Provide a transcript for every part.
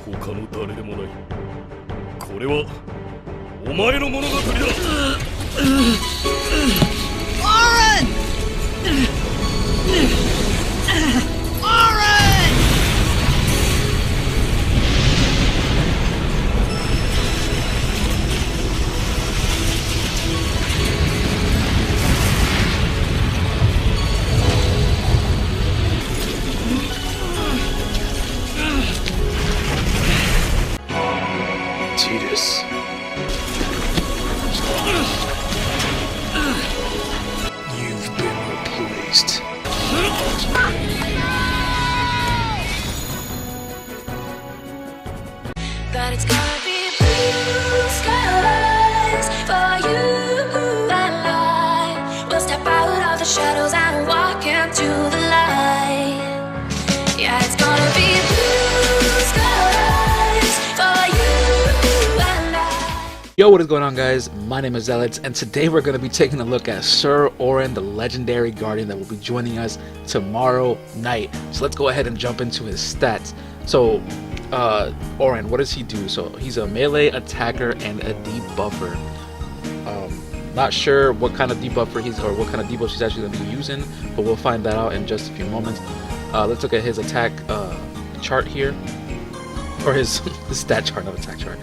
他の誰でもない。これはお前の物語だ。Auron! Auron! Titus. You've been replaced. But it's gonna be blue skies for you and I. We'll step out of the shadows and walk into the light. Yeah, it's gonna be blue skies for you and I. Yo, what is going on, guys? My name is Zealots, and today we're going to be taking a look at Sir Auron, the legendary guardian that will be joining us tomorrow night. So let's go ahead and jump into his stats. So Auron, what does he do? So he's a melee attacker and a debuffer. Not sure what kind of debuffer or what kind of debuffs he's actually going to be using, but we'll find that out in just a few moments. Let's look at his attack chart here, or his stat chart, not attack chart.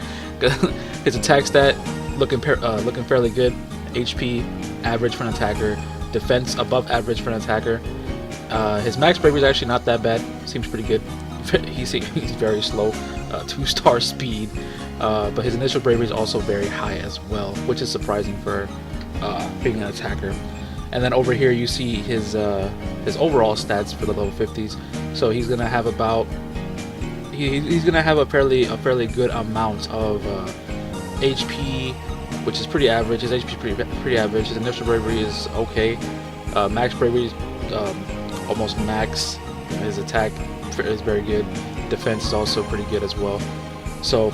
His attack stat looking fairly good. HP average for an attacker, defense above average for an attacker. His max bravery is actually not that bad. Seems pretty good. He's very slow, 2-star speed, but his initial bravery is also very high as well, which is surprising for being an attacker. And then over here you see his overall stats for the level 50s. So he's gonna have about he's gonna have a fairly good amount of HP, which is pretty average. His HP is pretty average. His initial bravery is okay. Max bravery is almost max. His attack is very good. Defense is also pretty good as well. So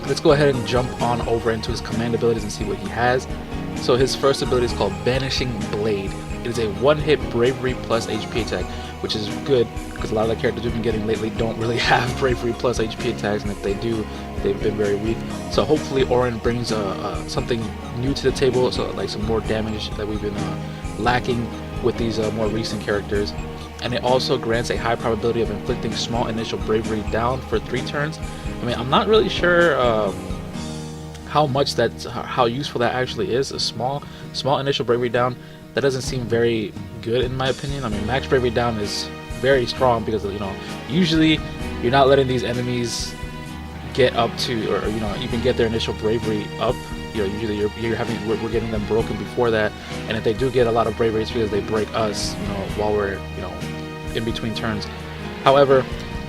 let's go ahead and jump on over into his command abilities and see what he has. So his first ability is called Banishing Blade. It is a one-hit bravery plus HP attack, which is good because a lot of the characters we've been getting lately don't really have bravery plus HP attacks, and if they do, they've been very weak. So hopefully Auron brings something new to the table, so like some more damage that we've been lacking with these more recent characters. And it also grants a high probability of inflicting small initial bravery down for 3 turns. I mean, I'm not really sure how useful that actually is. A small initial bravery down, that doesn't seem very good in my opinion. I mean, max bravery down is very strong because, you know, usually you're not letting these enemies get up to, or, you know, even get their initial bravery up. You know, usually we're getting them broken before that, and if they do get a lot of bravery, it's because they break us, you know, while we're, you know, in between turns. However,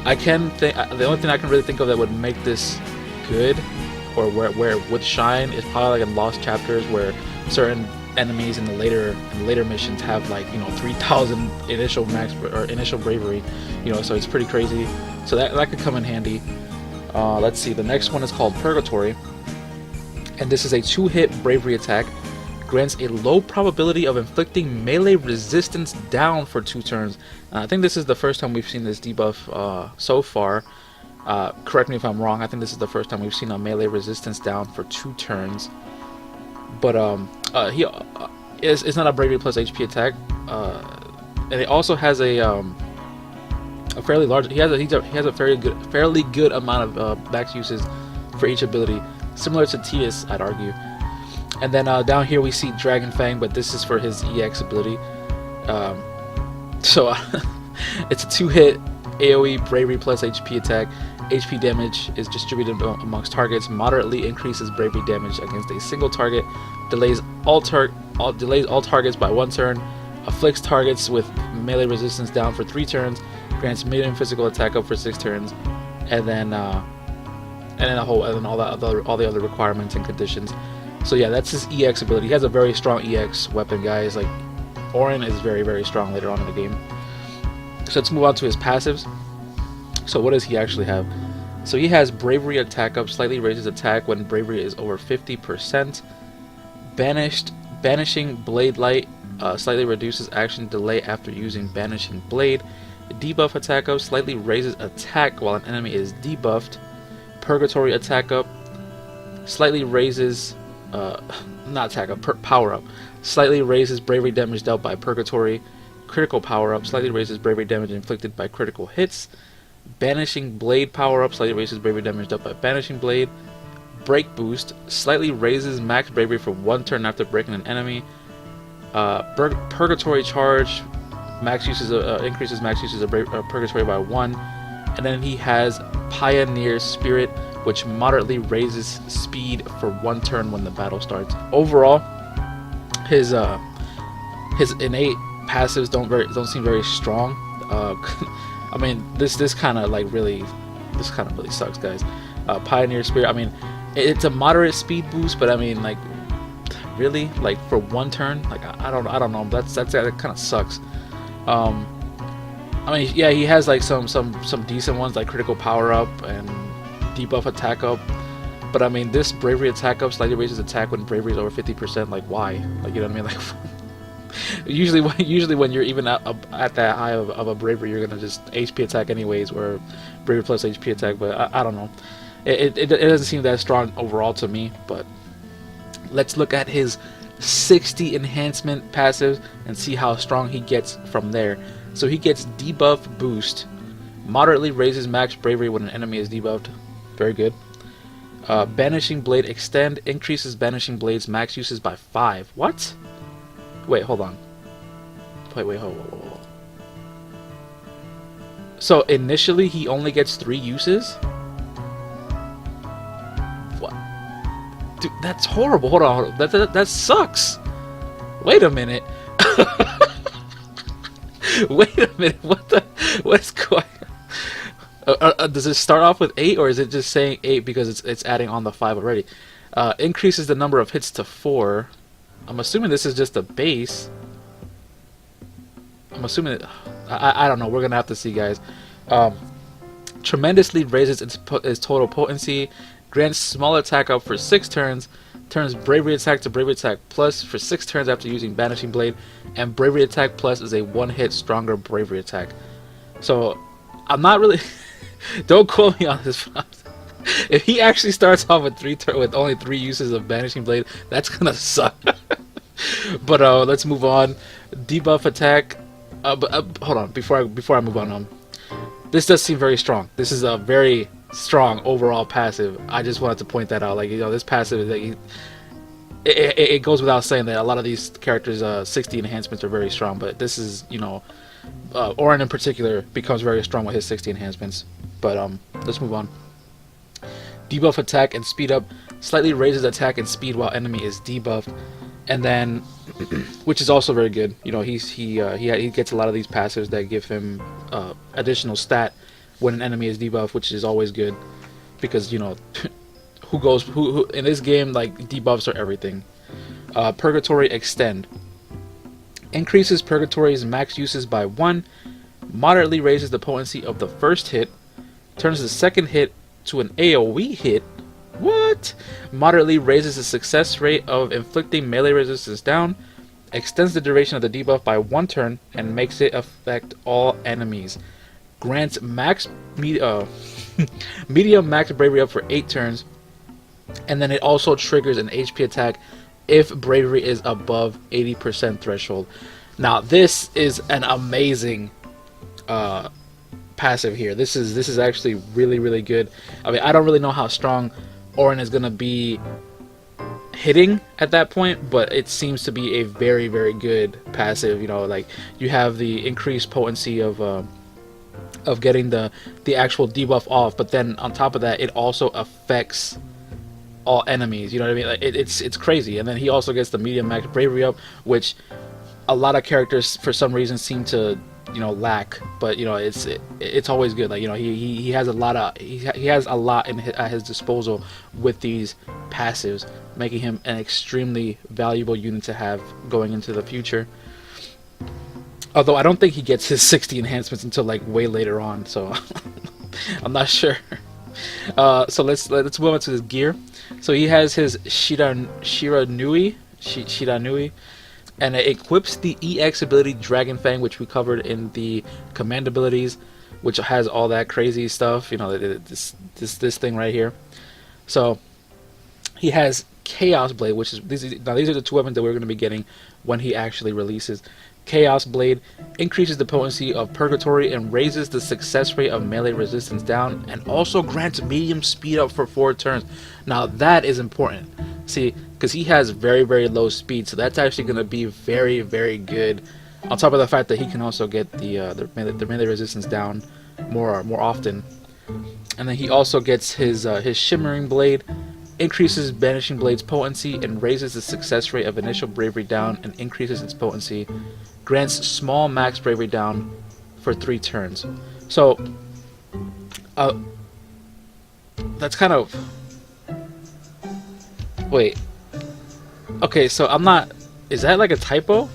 the only thing I can really think of that would make this good, or where it would shine, is probably like in Lost Chapters, where certain enemies in the later missions have, like, you know, 3,000 initial bravery, you know, so it's pretty crazy. So that could come in handy. Let's see, the next one is called Purgatory, and this is a 2-hit bravery attack. Grants a low probability of inflicting melee resistance down for 2 turns. I think this is the first time we've seen this debuff so far. Correct me if I'm wrong. I think this is the first time we've seen a melee resistance down for 2 turns. But it's not a bravery plus HP attack, and it also has a fairly large. He has a fairly good amount of max uses for each ability, similar to Titus, I'd argue. And then down here we see Dragon Fang, but this is for his EX ability. So it's a 2-hit AoE bravery plus HP attack. HP damage is distributed amongst targets, moderately increases bravery damage against a single target, delays all targets by 1 turn, afflicts targets with melee resistance down for 3 turns, grants medium physical attack up for 6 turns, and then all the other requirements and conditions. So yeah, that's his EX ability. He has a very strong EX weapon, guys. Like, Auron is very, very strong later on in the game. So let's move on to his passives. So what does he actually have? So he has Bravery Attack Up, slightly raises attack when bravery is over 50%. Banishing Blade Light, slightly reduces action delay after using Banishing Blade. Debuff Attack Up, slightly raises attack while an enemy is debuffed. Purgatory attack up. Slightly raises, not attack up, power up. Slightly raises bravery damage dealt by Purgatory. Critical power up. Slightly raises bravery damage inflicted by critical hits. Banishing Blade power up. Slightly raises bravery damage dealt by Banishing Blade. Break boost. Slightly raises max bravery for 1 turn after breaking an enemy. Purgatory charge. Max uses increases max uses of Purgatory by 1. And then he has Pioneer Spirit, which moderately raises speed for 1 turn when the battle starts. Overall, his innate passives don't seem very strong. I mean, this kind of really sucks, guys. Pioneer Spirit. I mean, it's a moderate speed boost, but I mean, like, really, like, for 1 turn, like, I don't know. That kind of sucks. I mean, yeah, he has like some decent ones, like critical power up and debuff attack up. But I mean, this bravery attack up slightly raises attack when bravery is over 50%. Like, why? Like, you know what I mean? Like, usually when you're even at that high of a bravery, you're gonna just HP attack anyways, or bravery plus HP attack. But I don't know. It doesn't seem that strong overall to me. But let's look at his 60 enhancement passive and see how strong he gets from there. So he gets debuff boost, moderately raises max bravery when an enemy is debuffed. Very good. Banishing Blade extend, increases Banishing Blade's max uses by 5. What? Wait, hold on. Wait, hold. So initially he only gets 3 uses? What? Dude, that's horrible. Hold on. That sucks. Wait a minute. Wait a minute. What's going on? Does it start off with 8, or is it just saying 8 because it's adding on the 5 already? Increases the number of hits to 4. I'm assuming this is just a base. I'm assuming I don't know. We're gonna have to see, guys. Tremendously raises its total potency. Grants small attack up for 6 turns. Turns bravery attack to bravery attack plus for 6 turns after using Banishing Blade, and bravery attack plus is a 1-hit stronger bravery attack. So I'm not really don't quote me on this. If he actually starts off with only 3 uses of Banishing Blade, that's gonna suck. But let's move on. Debuff attack. Hold on, before I move on. This does seem very strong. This is a very strong overall passive. I just wanted to point that out. Like, you know, this passive is like, it goes without saying that a lot of these characters' 60 enhancements are very strong. But this is, you know, Auron in particular becomes very strong with his 60 enhancements. But let's move on. Debuff attack and speed up. Slightly raises attack and speed while enemy is debuffed, and then, which is also very good. You know, he gets a lot of these passives that give him additional stat when an enemy is debuffed, which is always good, because, you know, who in this game, like, debuffs are everything. Purgatory extend. Increases Purgatory's max uses by 1. Moderately raises the potency of the first hit. Turns the second hit to an AoE hit. What? Moderately raises the success rate of inflicting melee resistance down. Extends the duration of the debuff by 1 turn and makes it affect all enemies. Grants medium max bravery up for 8 turns, and then it also triggers an HP attack if bravery is above 80% threshold. Now this is an amazing passive here. This is actually really good. I mean, I don't really know how strong Auron is gonna be hitting at that point, but it seems to be a very good passive. You know, like, you have the increased potency of getting the actual debuff off, but then on top of that, it also affects all enemies. You know what I mean? Like, it's crazy. And then he also gets the medium max bravery up, which a lot of characters for some reason seem to, you know, lack. But, you know, it's always good. Like, you know, he has a lot at his disposal with these passives, making him an extremely valuable unit to have going into the future. Although I don't think he gets his 60 enhancements until, like, way later on, so I'm not sure. So let's move on to his gear. So he has his Shiranui, and it equips the EX ability Dragon Fang, which we covered in the command abilities. which has all that crazy stuff. You know, this thing right here. So he has Chaos Blade, which is these are the two weapons that we're going to be getting when he actually releases. Chaos Blade increases the potency of Purgatory and raises the success rate of melee resistance down, and also grants medium speed up for 4 turns. Now that is important, see, because he has very, very low speed, so that's actually going to be very, very good. On top of the fact that he can also get the melee resistance down more often, and then he also gets his Shimmering Blade. Increases Banishing Blade's potency and raises the success rate of initial bravery down and increases its potency. Grants small max bravery down for 3 turns. So, that's kind of... Wait. Okay, so I'm not... Is that like a typo?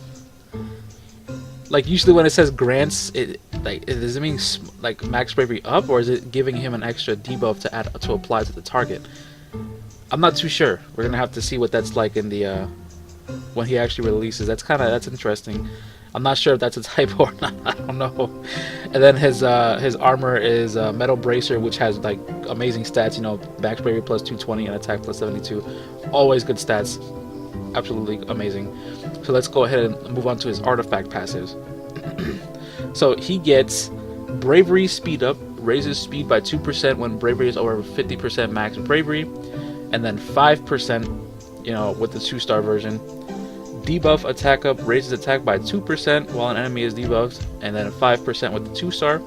Like, usually when it says grants, does it mean like max bravery up, or is it giving him an extra debuff to apply to the target? I'm not too sure. We're gonna have to see what that's like in the when he actually releases. That's interesting. I'm not sure if that's a typo or not. I don't know. And then his armor is Metal Bracer, which has like amazing stats. You know, max bravery plus 220 and attack plus 72. Always good stats. Absolutely amazing. So let's go ahead and move on to his artifact passives. So he gets Bravery Speed Up, raises speed by 2% when bravery is over 50% max bravery. And then 5%, you know, with the 2-star version. Debuff Attack Up, raises attack by 2% while an enemy is debuffed, and then 5% with the 2-star.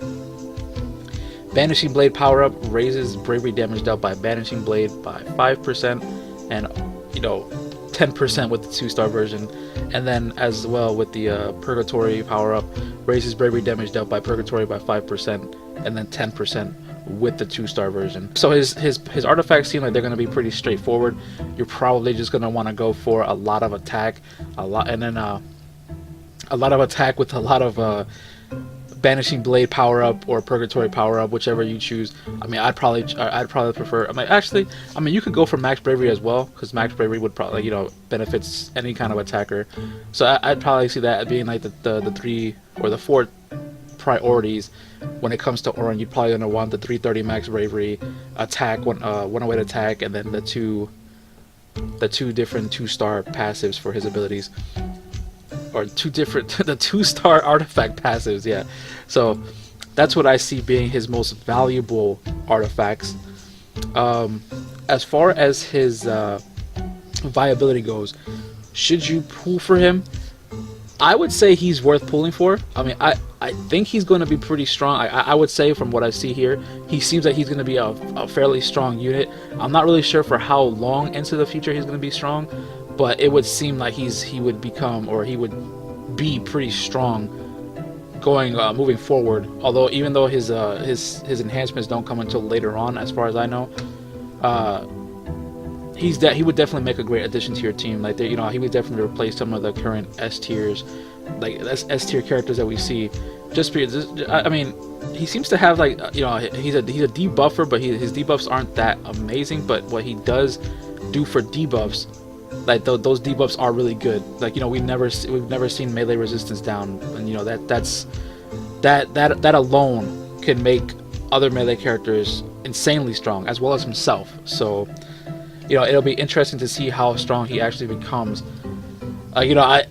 Banishing Blade Power Up, raises bravery damage dealt by Banishing Blade by 5%, and, you know, 10% with the 2-star version. And then as well with the Purgatory Power Up, raises bravery damage dealt by Purgatory by 5%, and then 10% with the 2-star version. So his artifacts seem like they're going to be pretty straightforward. You're probably just going to want to go for a lot of attack, a lot of attack with a lot of Banishing Blade power up or Purgatory power up, whichever you choose. I mean, I'd probably prefer. I mean, you could go for max bravery as well, because max bravery would probably, you know, benefits any kind of attacker. So I'd probably see that being like the 3 or the 4 priorities when it comes to Auron. You'd probably gonna want the 330 max bravery attack, one-away attack, and then the two different 2-star passives for his abilities, or the 2-star artifact passives. Yeah, so that's what I see being his most valuable artifacts. As far as his viability goes, should you pull for him? I would say he's worth pulling for. I mean, I think he's going to be pretty strong. I would say from what I see here, he seems like he's going to be a fairly strong unit. I'm not really sure for how long into the future he's going to be strong, but it would seem like he would be pretty strong going moving forward. Although even though his enhancements don't come until later on, as far as I know, he would definitely make a great addition to your team. Like, you know, he would definitely replace some of the current S tiers, like S tier characters that we see. Just because, I mean, he seems to have, like, you know, he's a debuffer, but his debuffs aren't that amazing. But what he does do for debuffs, like those debuffs are really good. Like, you know, we've never seen melee resistance down, and you know that alone can make other melee characters insanely strong, as well as himself. So, you know, it'll be interesting to see how strong he actually becomes. You know, I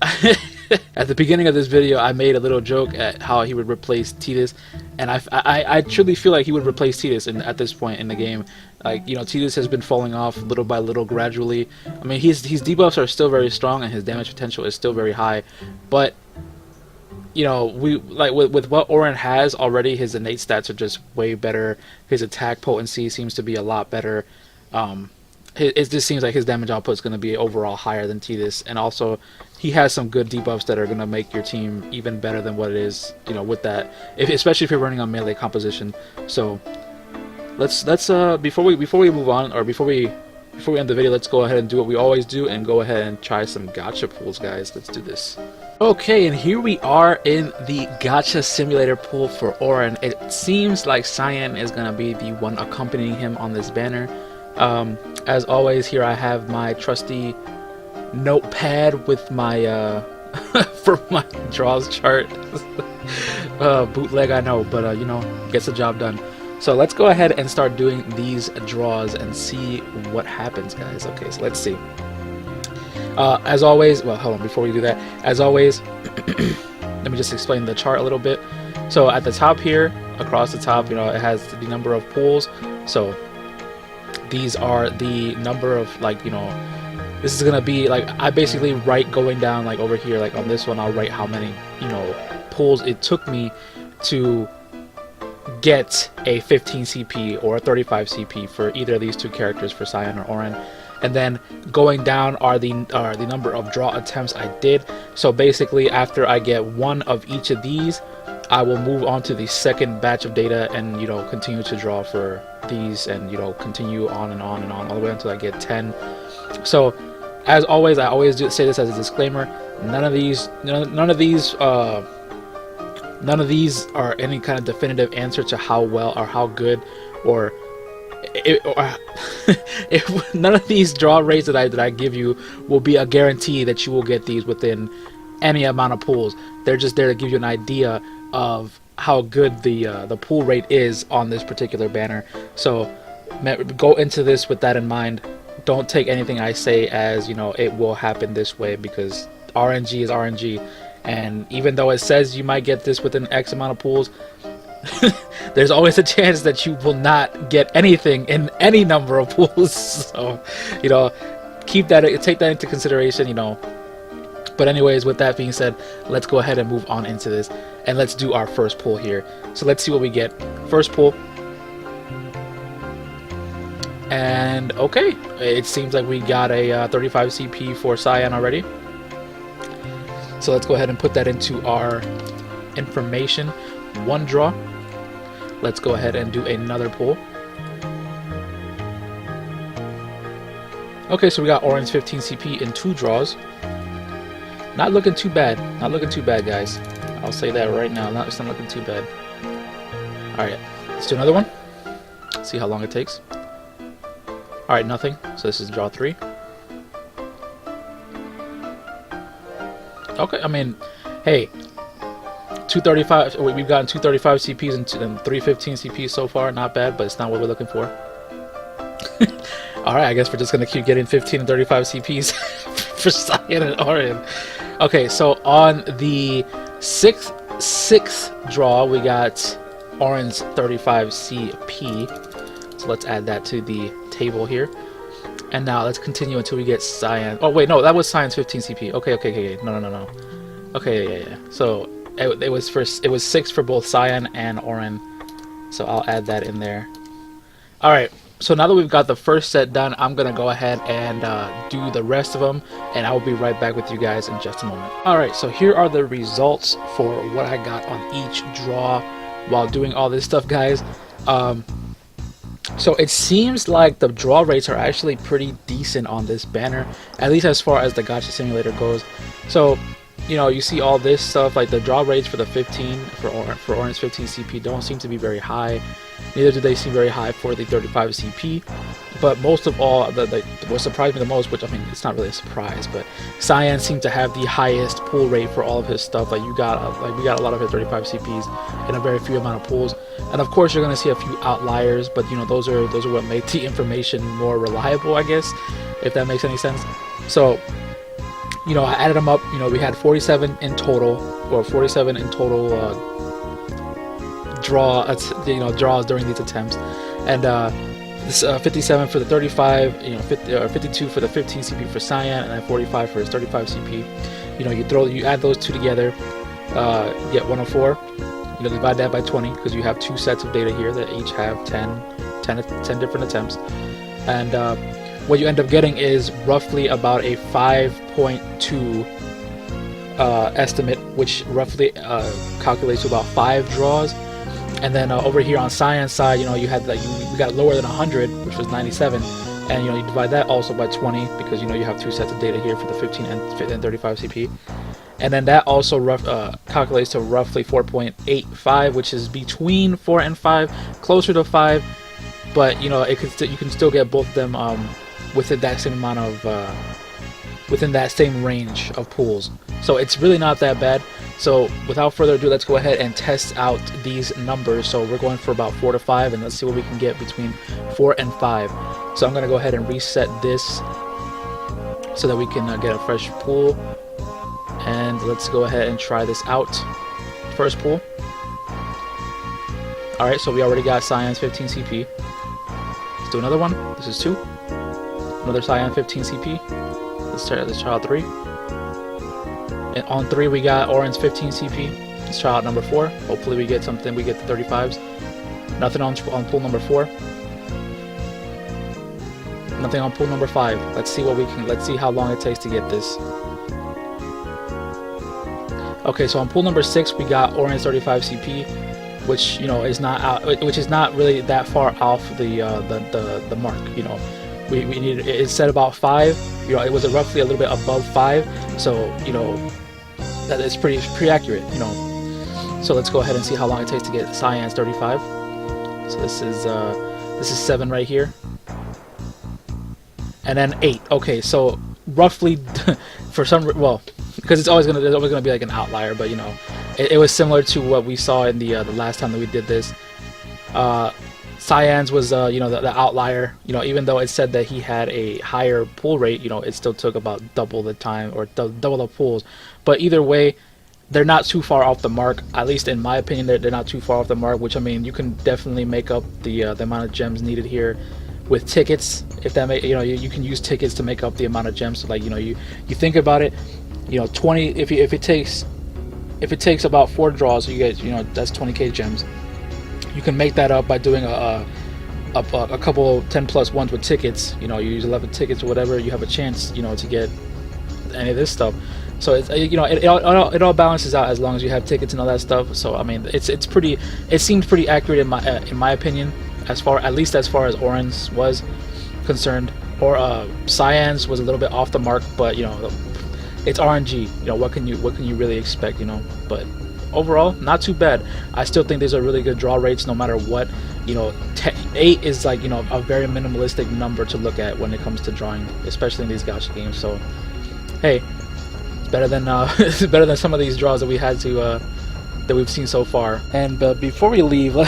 at the beginning of this video, I made a little joke at how he would replace Tidus, and I truly feel like he would replace Tidus at this point in the game. Like, you know, Tidus has been falling off little by little, gradually. I mean, his debuffs are still very strong, and his damage potential is still very high, but you know, with what Auron has already, his innate stats are just way better. His attack potency seems to be a lot better. It just seems like his damage output is going to be overall higher than Tidus, and also he has some good debuffs that are going to make your team even better than what it is, you know, with that, especially if you're running on melee composition. So let's before we move on, or before we end the video, let's go ahead and do what we always do and go ahead and try some gacha pools, guys. Let's do this. Okay, and here we are in the gacha simulator pool for Auron. It seems like Cyan is going to be the one accompanying him on this banner. As always, here I have my trusty notepad with my for my draws chart. Bootleg, I know, but you know, gets the job done. So let's go ahead and start doing these draws and see what happens, guys. Okay, so let's see. As always, well, hold on, before we do that, as always, let me just explain the chart a little bit. So at the top here, across the top, you know, it has the number of pools. So these are the number of, like, you know, this is gonna be like, I basically write going down, like over here, like on this one, I'll write how many, you know, pulls it took me to get a 15 CP or a 35 CP for either of these two characters, for Cyan or Auron. And then going down are the number of draw attempts I did. So basically, after I get one of each of these, I will move on to the second batch of data and, you know, continue to draw for these, and, you know, continue on and on and on all the way until I get 10. So as always, I always do say this as a disclaimer: none of these are any kind of definitive answer to how well or how good or if none of these draw rates that I give you will be a guarantee that you will get these within any amount of pools. They're just there to give you an idea of how good the pool rate is on this particular banner. So go into this with that in mind. Don't take anything I say as, you know, it will happen this way, because RNG is RNG, and even though it says you might get this within X amount of pools, there's always a chance that you will not get anything in any number of pools. So, you know, take that into consideration, you know. But anyways, with that being said, let's go ahead and move on into this, and let's do our first pull here. So let's see what we get. First pull. And okay, it seems like we got a 35 CP for Cyan already. So let's go ahead and put that into our information. One draw. Let's go ahead and do another pull. Okay, so we got Auron's 15 CP in 2 draws. Not looking too bad. Not looking too bad, guys. I'll say that right now. It's not looking too bad. Alright, let's do another one. See how long it takes. Alright, nothing. So this is draw 3. Okay, I mean, hey, 235. We've gotten 235 CPs and 315 CPs so far. Not bad, but it's not what we're looking for. Alright, I guess we're just gonna keep getting 15 and 35 CPs for Cyan and Auron. Okay, so on the sixth draw, we got Auron's 35 CP. So let's add that to the table here. And now let's continue until we get Cyan. Oh wait, no, that was Cyan's 15 CP. Okay. No. Okay, yeah. So it was 6 for both Cyan and Auron. So I'll add that in there. All right. So now that we've got the first set done, I'm gonna go ahead and do the rest of them, and I will be right back with you guys in just a moment. All right. So here are the results for what I got on each draw while doing all this stuff, guys. So it seems like the draw rates are actually pretty decent on this banner, at least as far as the gacha simulator goes. So, you know, you see all this stuff, like the draw rates for the 15 for Auron's 15 CP don't seem to be very high. Neither do they seem very high for the 35 CP. But most of all, what surprised me the most, which I mean, it's not really a surprise, but Cyan seemed to have the highest pull rate for all of his stuff. Like we got a lot of his 35 CPs in a very few amount of pulls. And of course, you're gonna see a few outliers, but you know, those are what make the information more reliable, I guess, if that makes any sense. So, you know, I added them up. You know, we had 47 in total, or 47 in total draws during these attempts, and 57 for the 35, you know, 52 for the 15 CP for Cyan, and then 45 for his 35 CP. You know, you add those two together, get 104. You know, divide that by 20, because you have 2 sets of data here that each have 10 different attempts, and what you end up getting is roughly about a 5.2 estimate, which roughly calculates to about 5 draws. And then over here on Cyan's side, you know, you had we got lower than 100, which was 97, and you know, you divide that also by 20, because you know, you have 2 sets of data here for the 15 and 35 CP, and then that also calculates to roughly 4.85, which is between 4 and 5, closer to 5, but you know, you can still get both of them within that same amount of within that same range of pools. So it's really not that bad. So without further ado, let's go ahead and test out these numbers. So we're going for about 4 to 5, and let's see what we can get between 4 and 5. So I'm going to go ahead and reset this so that we can get a fresh pool. And let's go ahead and try this out. First pool. Alright, so we already got Cyan's 15 CP. Let's do another one. This is 2. Another Cyan 15 CP. Let's try out 3. And on 3 we got Auron's 15 CP. Let's try out number 4. Hopefully we get something. We get the 35s. Nothing on pool number 4. Nothing on pool number 5. Let's see what we can. Let's see how long it takes to get this. Okay, so on pool number 6 we got Auron's 35 CP, which is not out, which is not really that far off the mark. We need it set about 5. It was roughly a little bit above 5, so that is pretty accurate. So let's go ahead and see how long it takes to get Cyan's 35. So this is 7 right here, and then 8. Okay, so roughly for some because there's always gonna be like an outlier, but it was similar to what we saw in the last time that we did this. Cyan's was the outlier. Even though it said that he had a higher pull rate, it still took about double the time or double the pulls. But either way, they're not too far off the mark. At least in my opinion, they're not too far off the mark. Which, I mean, you can definitely make up the amount of gems needed here with tickets. If that you can use tickets to make up the amount of gems. So, like, you think about it. 20. If it takes about 4 draws, you get that's 20k gems. You can make that up by doing a couple 10+ ones with tickets. You use 11 tickets or whatever. You have a chance to get any of this stuff. So it's it all balances out as long as you have tickets and all that stuff. So I mean it seems pretty accurate in my opinion, at least as far as Auron's was concerned. Or Cyan's was a little bit off the mark, but it's RNG. What can you really expect? But overall, not too bad. I still think these are really good draw rates no matter what. 8 is like a very minimalistic number to look at when it comes to drawing, especially in these gacha games. So hey, it's better than it's better than some of these draws that we had to that we've seen so far. And before we leave, I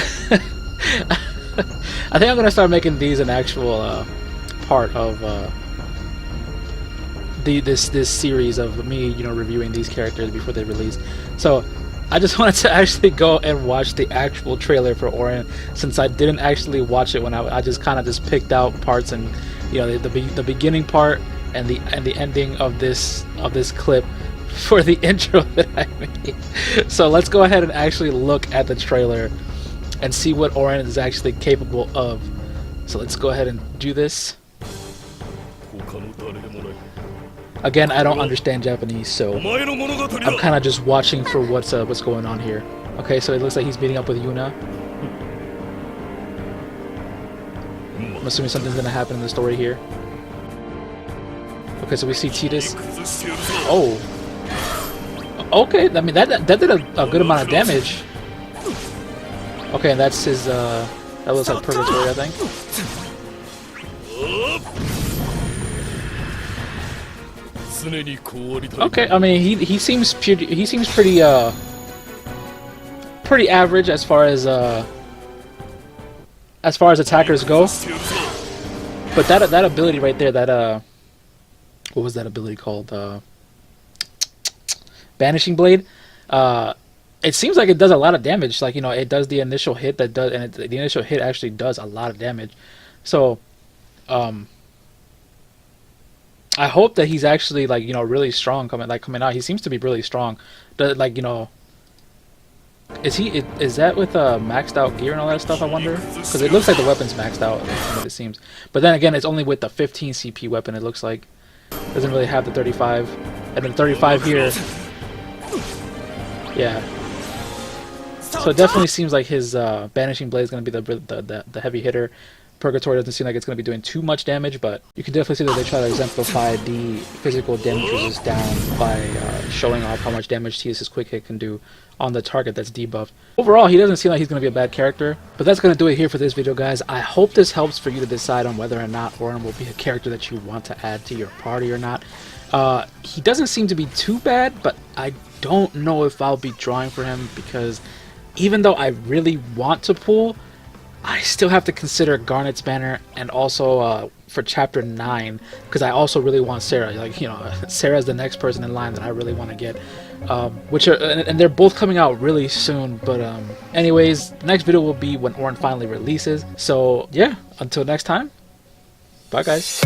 think I'm gonna start making these an actual part of this series of me reviewing these characters before they release. So I just wanted to actually go and watch the actual trailer for Auron, since I didn't actually watch it when I just kind of just picked out parts, and the beginning part and the ending of this clip for the intro that I made. So let's go ahead and actually look at the trailer and see what Auron is actually capable of. So let's go ahead and do this. Again, I don't understand Japanese, so I'm kind of just watching for what's going on here. Okay, so it looks like he's meeting up with Junya. I'm assuming something's gonna happen in the story here. Okay, so we see Titus. Oh, okay. I mean that did a good amount of damage. Okay, and that's his. That looks like Purgatory, I think. Okay, I mean he seems pretty average as far as attackers go. But that ability right there, that what was that ability called? Banishing Blade. It seems like it does a lot of damage. Like it does the initial hit the initial hit actually does a lot of damage. So I hope that he's actually really strong coming out. He seems to be really strong. Is that with maxed out gear and all that stuff? I wonder, because it looks like the weapon's maxed out from what it seems. But then again, it's only with the 15 CP weapon. It looks like doesn't really have the 35, and then 35 here. Yeah. So it definitely seems like his Banishing Blade is going to be the heavy hitter. Purgatory doesn't seem like it's going to be doing too much damage, but you can definitely see that they try to exemplify the physical damage resist down by showing off how much damage TS's quick hit can do on the target that's debuffed. Overall, he doesn't seem like he's going to be a bad character, but that's going to do it here for this video, guys. I hope this helps for you to decide on whether or not Auron will be a character that you want to add to your party or not. He doesn't seem to be too bad, but I don't know if I'll be drawing for him, because even though I really want to pull, I still have to consider Garnet's banner, and also for chapter 9, because I also really want Sarah. Like, you know, Sarah's the next person in line that I really want to get, which are, and they're both coming out really soon. But anyways, the next video will be when Auron finally releases. So yeah, until next time, bye guys.